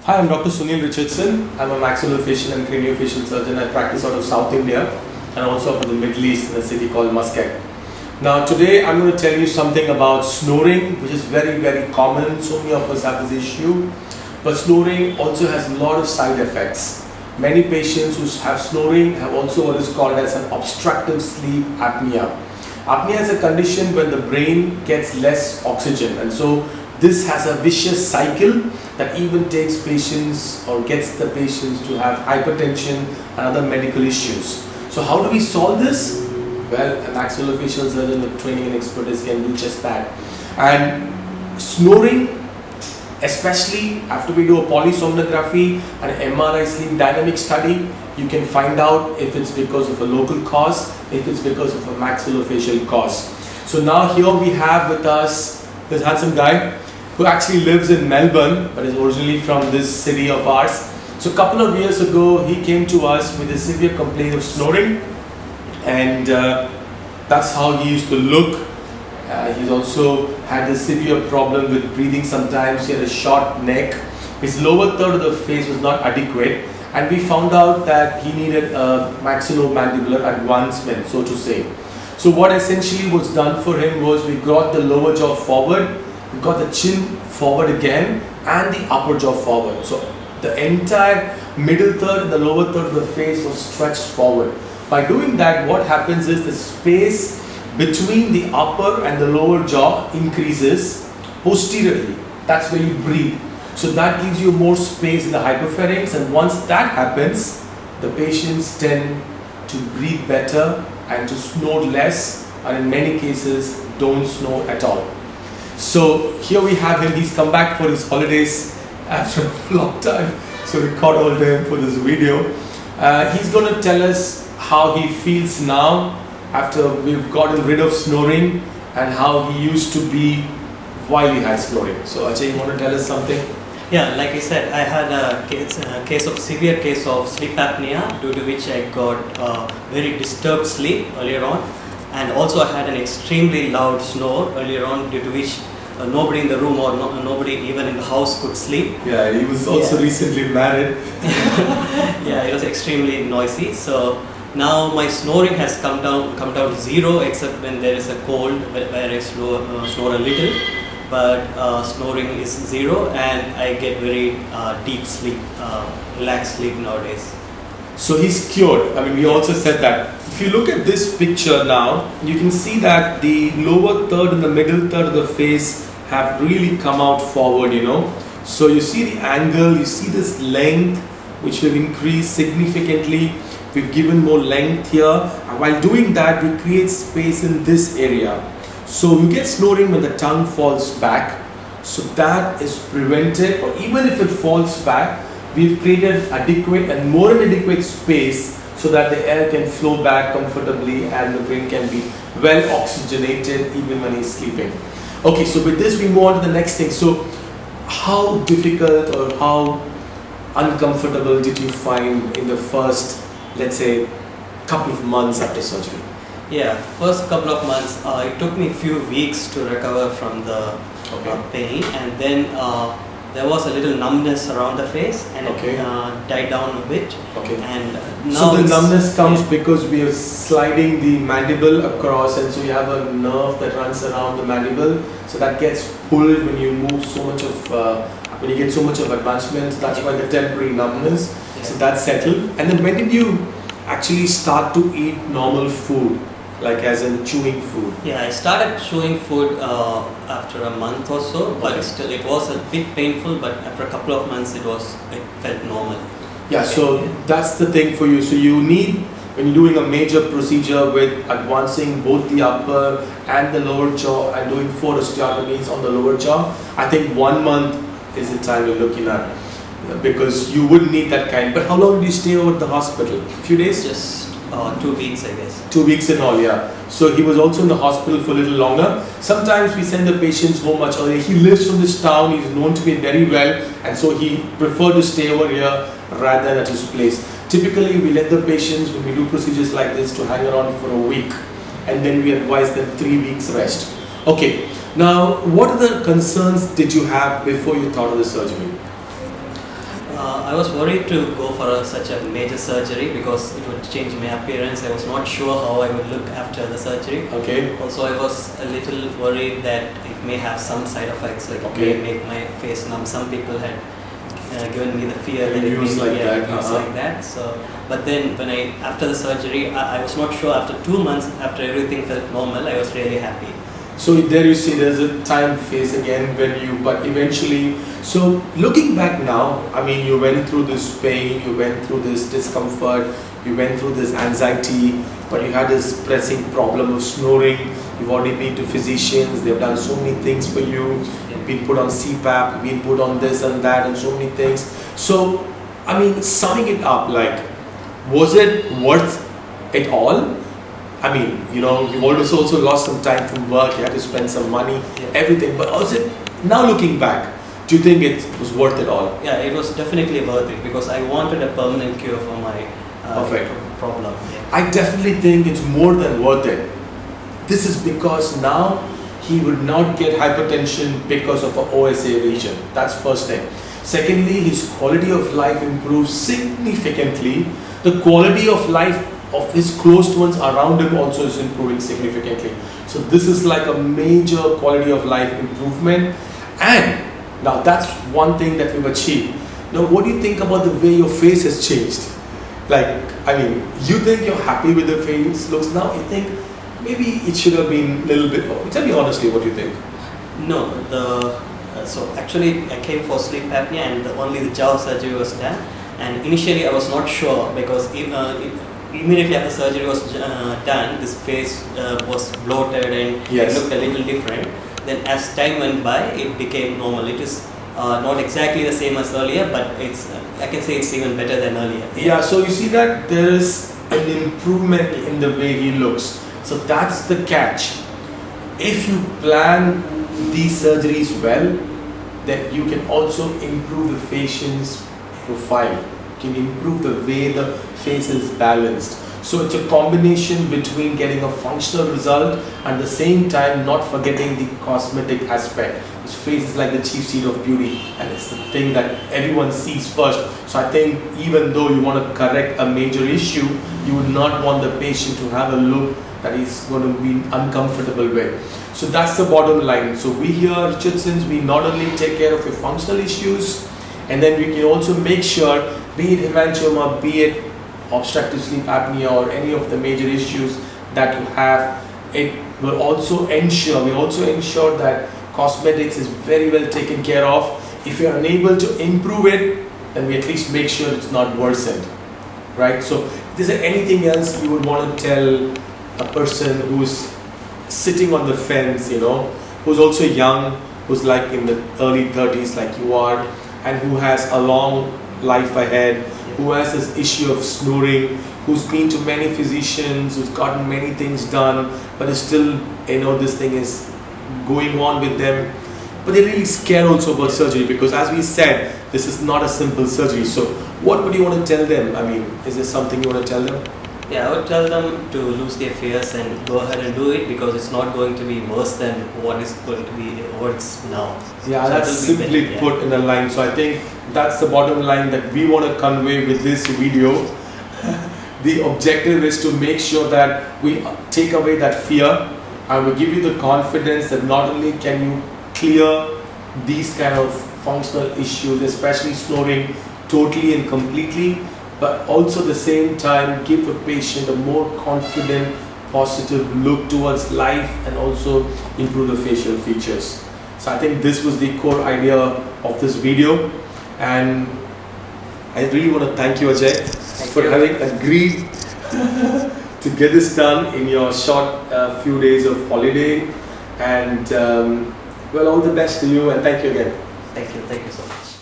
Hi, I'm Dr. Sunil Richardson. I'm a maxillofacial and craniofacial surgeon. I practice out of South India and also out of the Middle East in a city called Muscat. Now today I'm going to tell you something about snoring, which is very, very common. So many of us have this issue. But snoring also has a lot of side effects. Many patients who have snoring have also what is called as an obstructive sleep apnea. Apnea is a condition when the brain gets less oxygen, and so this has a vicious cycle that even takes patients or gets the patients to have hypertension and other medical issues. So how do we solve this? Well, a maxillofacial surgeon with training and expertise can do just that. And snoring, especially after we do a polysomnography and an MRI sleep dynamic study, you can find out if it's because of a local cause, if it's because of a maxillofacial cause. So now here we have with us this handsome guy who actually lives in Melbourne but is originally from this city of ours. So a couple of years ago he came to us with a severe complaint of snoring, and that's how he used to look. He's also had a severe problem with breathing sometimes. He had a short neck. His lower third of the face was not adequate, and we found out that he needed a maxillomandibular advancement, so to say. So what essentially was done for him was we got the lower jaw forward, we got the chin forward again, and the upper jaw forward. So the entire middle third and the lower third of the face was stretched forward. By doing that, what happens is the space between the upper and the lower jaw increases posteriorly. That's where you breathe. So that gives you more space in the hypopharynx, and once that happens, the patients tend to breathe better and to snore less, and in many cases don't snore at all. So here we have him. He's come back for his holidays after a long time, so we caught hold of him for this video. He's going to tell us how he feels now after we've gotten rid of snoring and how he used to be while he had snoring. So Ajay, you want to tell us something? Yeah, like I said, I had a severe case of sleep apnea, due to which I got very disturbed sleep earlier on, and also I had an extremely loud snore earlier on, due to which nobody in the room or nobody even in the house could sleep. Yeah, he was also recently married. Yeah, it was extremely noisy. So now my snoring has come down to zero, except when there is a cold where I snore a little. But snoring is zero, and I get very deep sleep, relaxed sleep nowadays. So he's cured. I mean, we also said that. If you look at this picture now, you can see that the lower third and the middle third of the face have really come out forward, you know. So you see the angle, you see this length, which will increase significantly. We've given more length here. And while doing that, we create space in this area. So you get snoring when the tongue falls back. So that is prevented, or even if it falls back, we've created adequate and more inadequate space so that the air can flow back comfortably and the brain can be well oxygenated even when he's sleeping. Okay, so with this we move on to the next thing. So how difficult or how uncomfortable did you find in the first, let's say, couple of months after surgery? Yeah, first couple of months, it took me a few weeks to recover from the pain, and then there was a little numbness around the face, and it died down a bit. Okay. And now so the numbness comes because we are sliding the mandible across, and so you have a nerve that runs around the mandible. So that gets pulled when you move so much of, when you get so much of advancement. That's why the temporary numbness. Yeah. So that's settled. And then when did you actually start to eat normal food? Like as in chewing food? Yeah, I started chewing food after a month or so, but still it was a bit painful, but after a couple of months it felt normal. Yeah, so that's the thing for you. So you need, when you're doing a major procedure with advancing both the upper and the lower jaw and doing 4 osteotomies on the lower jaw, I think 1 month is the time you're looking at, because you wouldn't need that kind. But how long did you stay over at the hospital? A few days? Just 2 weeks, I guess. 2 weeks in all, yeah. So he was also in the hospital for a little longer. Sometimes we send the patients home much earlier. He lives from this town, he's known to me very well, and so he preferred to stay over here rather than at his place. Typically, we let the patients, when we do procedures like this, to hang around for a week, and then we advise them 3 weeks rest. Okay, now what other concerns did you have before you thought of the surgery? I was worried to go for such a major surgery because it would change my appearance. I was not sure how I would look after the surgery. Okay. Also, I was a little worried that it may have some side effects, like it may make my face numb. Some people had given me the fear that it News may like that. news like that. So, but then when after the surgery, I was not sure. After 2 months, after everything felt normal, I was really happy. So there you see there's a time phase again when but eventually, so looking back now, I mean, you went through this pain, you went through this discomfort, you went through this anxiety, but you had this pressing problem of snoring. You've already been to physicians, they've done so many things for you. You've been put on CPAP, you've been put on this and that and so many things. So, I mean, summing it up, like, was it worth it all? I mean, you know, you also lost some time from work, you had to spend some money, everything. But was it, now looking back, do you think it was worth it all? Yeah, it was definitely worth it because I wanted a permanent cure for my problem. Yeah. I definitely think it's more than worth it. This is because now he would not get hypertension because of an OSA region. That's first thing. Secondly, his quality of life improves significantly. The quality of life of his closed ones around him also is improving significantly. So this is like a major quality of life improvement. And now that's one thing that we've achieved. Now what do you think about the way your face has changed? Like, I mean, you think you're happy with the face looks now, you think maybe it should have been a little bit more. Tell me honestly what you think. No, so actually I came for sleep apnea and only the jaw surgery was done. And initially I was not sure because immediately after surgery was done, this face was bloated and it looked a little different. Then as time went by, it became normal. It is not exactly the same as earlier, but it's I can say it's even better than earlier. Yeah, so you see that there is an improvement in the way he looks. So that's the catch. If you plan these surgeries well, then you can also improve the patient's profile. You can improve the way the face is balanced. So it's a combination between getting a functional result and at the same time not forgetting the cosmetic aspect. His face is like the chief seat of beauty and it's the thing that everyone sees first. So I think even though you want to correct a major issue, you would not want the patient to have a look that he's going to be uncomfortable with. So that's the bottom line. So we here at Richardsons, we not only take care of your functional issues, and then we can also make sure, be it hemangioma, be it obstructive sleep apnea or any of the major issues that you have, it will also ensure, we also ensure that cosmetics is very well taken care of. If you are unable to improve it, then we at least make sure it's not worsened, right? So is there anything else you would want to tell a person who's sitting on the fence, you know, who's also young, who's like in the early 30s like you are, and who has a long life ahead, who has this issue of snoring, who's been to many physicians, who's gotten many things done, but is still, you know, this thing is going on with them, but they're really scared also about surgery because as we said, this is not a simple surgery. So what would you want to tell them? I mean, is there something you want to tell them? Yeah, I would tell them to lose their fears and go ahead and do it because it's not going to be worse than what is going to be what's now. Yeah, so that's simply put in a line. So I think that's the bottom line that we want to convey with this video. The objective is to make sure that we take away that fear and we give you the confidence that not only can you clear these kind of functional issues, especially snoring, totally and completely, but also at the same time give the patient a more confident, positive look towards life and also improve the facial features. So I think this was the core idea of this video, and I really want to thank you, Ajay, for having agreed to get this done in your short few days of holiday, and well, all the best to you and thank you again. Thank you so much.